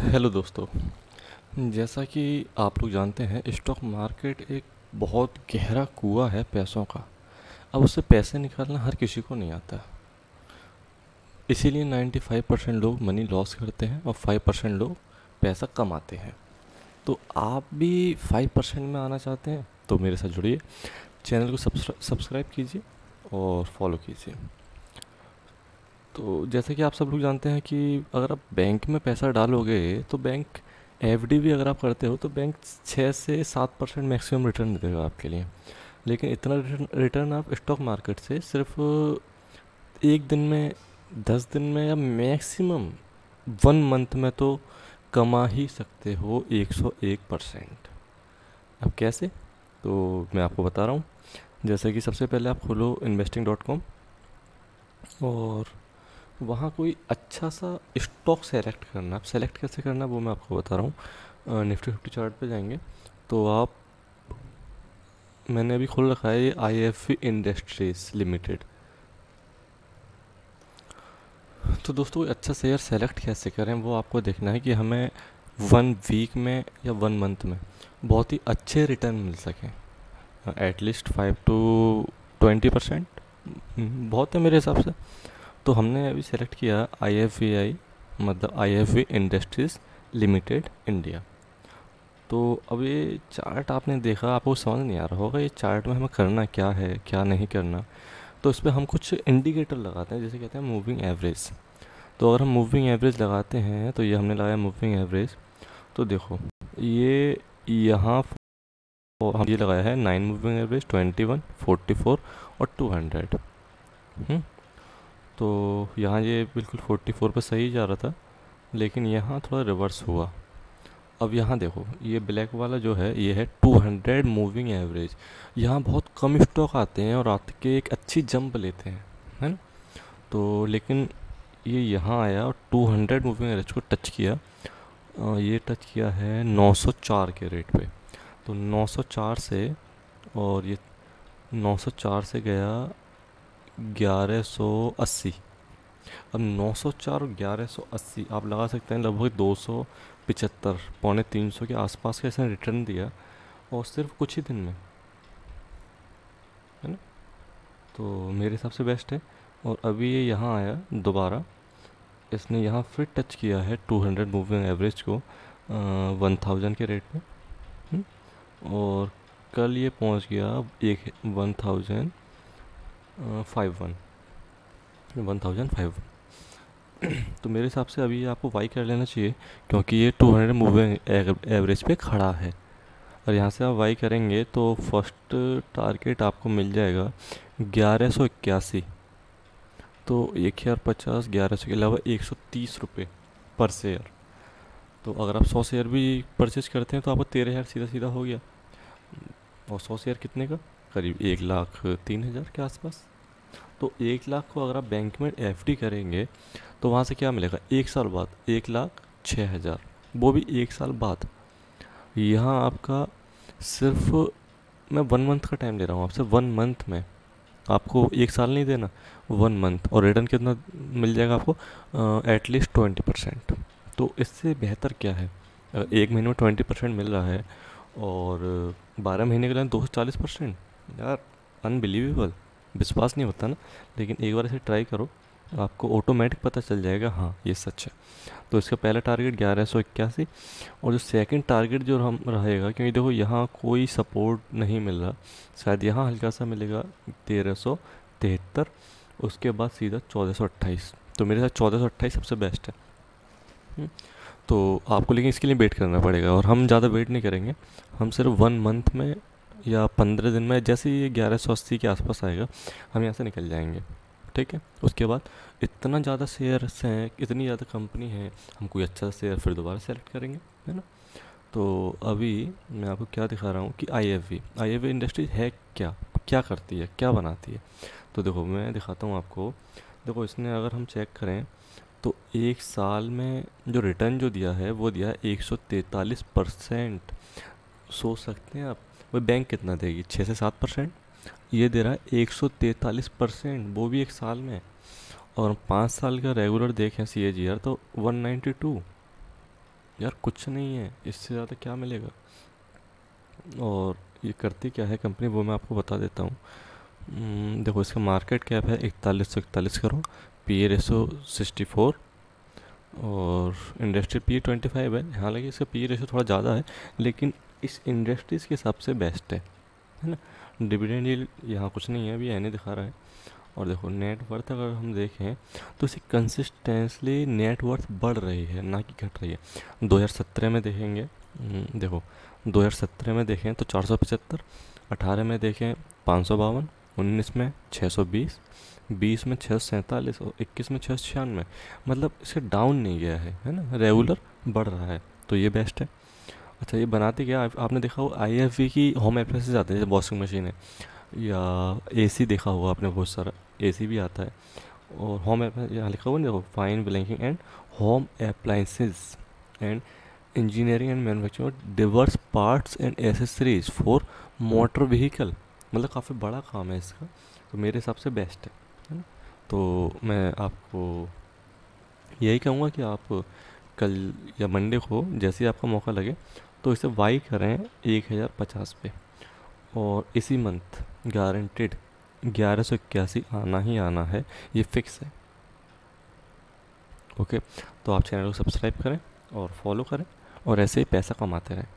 Hello दोस्तों। जैसा कि आप लोग जानते हैं, स्टॉक मार्केट एक बहुत गहरा कुआं है पैसों का। अब उससे पैसे निकालना हर किसी को नहीं आता। इसीलिए 95% लोग मनी लॉस करते हैं और 5% लोग पैसा कमाते हैं। तो आप भी 5% में आना चाहते हैं तो मेरे साथ जुड़िए, चैनल को सब्सक्राइब कीजिए और फॉलो कीजिए। तो जैसे कि आप सब लोग जानते हैं कि अगर आप बैंक में पैसा डालोगे तो बैंक एफडी भी अगर आप करते हो तो बैंक 6 से 7% मैक्सिमम रिटर्न देगा आपके लिए। लेकिन इतना रिटर्न आप स्टॉक मार्केट से सिर्फ एक दिन में, 10 दिन में या मैक्सिमम 1 मंथ में तो कमा ही सकते हो 101%। अब कैसे? तो मैं आपको बता रहा हूँ। जैसे कि सबसे पहले आप खोलो investing.com और वहाँ कोई अच्छा सा स्टॉक सेलेक्ट करना। आप सेलेक्ट कैसे करना वो मैं आपको बता रहा हूँ। निफ्टी 50 चार्ट पे जाएंगे तो आप, मैंने अभी खोल रखा है ये IFV इंडस्ट्रीज लिमिटेड। तो दोस्तों कोई अच्छा शेयर सेलेक्ट कैसे करें वो आपको देखना है कि हमें 1 वीक में या 1 मंथ में बहुत ही अच्छे रिटर्न मिल सकें। एटलीस्ट 5 to 20% बहुत है मेरे हिसाब से। तो हमने अभी सेलेक्ट किया IFVI, मतलब IFV इंडस्ट्रीज़ लिमिटेड इंडिया। तो अब ये चार्ट आपने देखा, आपको समझ नहीं आ रहा होगा ये चार्ट में हमें करना क्या है क्या नहीं करना। तो इस पर हम कुछ इंडिकेटर लगाते हैं, जैसे कहते हैं मूविंग एवरेज। तो अगर हम मूविंग एवरेज लगाते हैं तो ये हमने लगाया मूविंग एवरेज। तो देखो ये यहाँ हम ये लगाया है 9 मूविंग एवरेज, 21, 44 और 200। तो यहाँ ये बिल्कुल 44 पर सही जा रहा था, लेकिन यहाँ थोड़ा रिवर्स हुआ। अब यहाँ देखो ये ब्लैक वाला जो है ये है 200 मूविंग एवरेज। यहाँ बहुत कम स्टॉक आते हैं और आते के एक अच्छी जंप लेते हैं, है ना। तो लेकिन ये यहाँ आया और 200 मूविंग एवरेज को टच किया। ये टच किया है 904 के रेट पे। तो 904 से, और ये 904 से गया 1180। अब 904 और 1180 आप लगा सकते हैं लगभग 275, पौने 300 के आसपास का इसने रिटर्न दिया, और सिर्फ कुछ ही दिन में, है ना। तो मेरे हिसाब से बेस्ट है। और अभी ये यहाँ आया दोबारा, इसने यहाँ फिर टच किया है 200 मूविंग एवरेज को 1000 के रेट पे। हम्म, और कल ये पहुँच गया एक 1051। तो मेरे हिसाब से अभी आपको वाई कर लेना चाहिए, क्योंकि ये 200 मूविंग एवरेज पे खड़ा है। और यहाँ से आप वाई करेंगे तो फर्स्ट टारगेट आपको मिल जाएगा 1181। तो 1050, 1100 के अलावा 130 रुपये पर शेयर। तो अगर आप 100 शेयर भी परचेज करते हैं तो आपको 13,000 सीधा सीधा हो गया। और 100 शेयर कितने का? करीब 1,03,000 के आसपास। तो 1 लाख को अगर आप बैंक में एफडी करेंगे तो वहाँ से क्या मिलेगा 1 साल बाद? 1,06,000, वो भी 1 साल बाद। यहाँ आपका सिर्फ, मैं 1 मंथ का टाइम ले रहा हूँ आपसे, 1 मंथ में आपको 1 साल नहीं देना, 1 मंथ, और रिटर्न कितना मिल जाएगा आपको? एटलीस्ट 20%। तो इससे बेहतर क्या है? अगर एक महीने में 20% मिल रहा है और 12 महीने के लिए 240%, यार अनबिलीवेबल, विश्वास नहीं होता ना। लेकिन एक बार इसे ट्राई करो, आपको ऑटोमेटिक पता चल जाएगा हाँ ये सच है। तो इसका पहला टारगेट 1181, और जो सेकंड टारगेट जो हम रहेगा, क्योंकि देखो यहाँ कोई सपोर्ट नहीं मिल रहा, शायद यहाँ हल्का सा मिलेगा 1373, उसके बाद सीधा 1428। तो मेरे साथ 1428 सबसे बेस्ट है। हम्म, तो आपको लेकिन इसके लिए वेट करना पड़ेगा, और हम ज़्यादा वेट नहीं करेंगे। हम सिर्फ 1 मंथ में या 15 दिन में, जैसे ही ये 1180 के आसपास आएगा हम यहाँ से निकल जाएंगे। ठीक है, उसके बाद इतना ज़्यादा शेयर्स हैं, इतनी ज़्यादा कंपनी है, हम कोई अच्छा शेयर फिर दोबारा सेलेक्ट करेंगे, है ना। तो अभी मैं आपको क्या दिखा रहा हूँ कि IFV इंडस्ट्रीज है क्या, क्या करती है, क्या बनाती है। तो देखो मैं दिखाता हूँ आपको। देखो इसने अगर हम चेक करें तो 1 साल में जो रिटर्न जो दिया है वो दिया है 143%। सोच सकते हैं आप, वो बैंक कितना देगी? 6 से 7%। ये दे रहा है 143%, वो भी 1 साल में। और 5 साल का रेगुलर देखें CAGR तो 192। यार कुछ नहीं है, इससे ज़्यादा क्या मिलेगा। और ये करती क्या है कंपनी, वो मैं आपको बता देता हूँ। देखो, इसका मार्केट कैप है 4141 करोड़, पी ए रेशो 64, और इंडस्ट्री पी 25 है। हालांकि इसका पी रेशो थोड़ा ज़्यादा है, लेकिन इस इंडस्ट्रीज़ के हिसाब से बेस्ट है ना। डिविडेंड यील्ड यहाँ कुछ नहीं है, अभी नहीं दिखा रहा है। और देखो नेट वर्थ अगर हम देखें तो इसे कंसिस्टेंसली नेट वर्थ बढ़ रही है, ना कि घट रही है। 2017 में देखेंगे, देखो 2017 में देखें तो 475, 18 में देखें 552, 19 में 620, 20 में 647 और 21 में 696। मतलब इसे डाउन नहीं गया है ना, रेगुलर बढ़ रहा है, तो ये बेस्ट है। अच्छा, ये बनाते क्या आपने देखा हो, आई एफ वी की होम अप्लायंसेज आते हैं, जैसे वॉशिंग मशीन है या एसी देखा होगा आपने, बहुत सारा एसी भी आता है। और होम यहाँ लिखा हुआ है देखो, fine blanking and home appliances and engineering and manufacturing Divers parts and accessories for motor vehicle. मतलब काफ़ी बड़ा काम है इसका, तो मेरे हिसाब से बेस्ट है ना। तो मैं आपको यही कहूँगा कि आप कल या मंडे को जैसे ही आपका मौका लगे तो इसे बाई करें 1050 पे, और इसी मंथ गारंटेड 1181 आना ही आना है, ये फिक्स है। ओके, तो आप चैनल को सब्सक्राइब करें और फॉलो करें, और ऐसे ही पैसा कमाते रहें।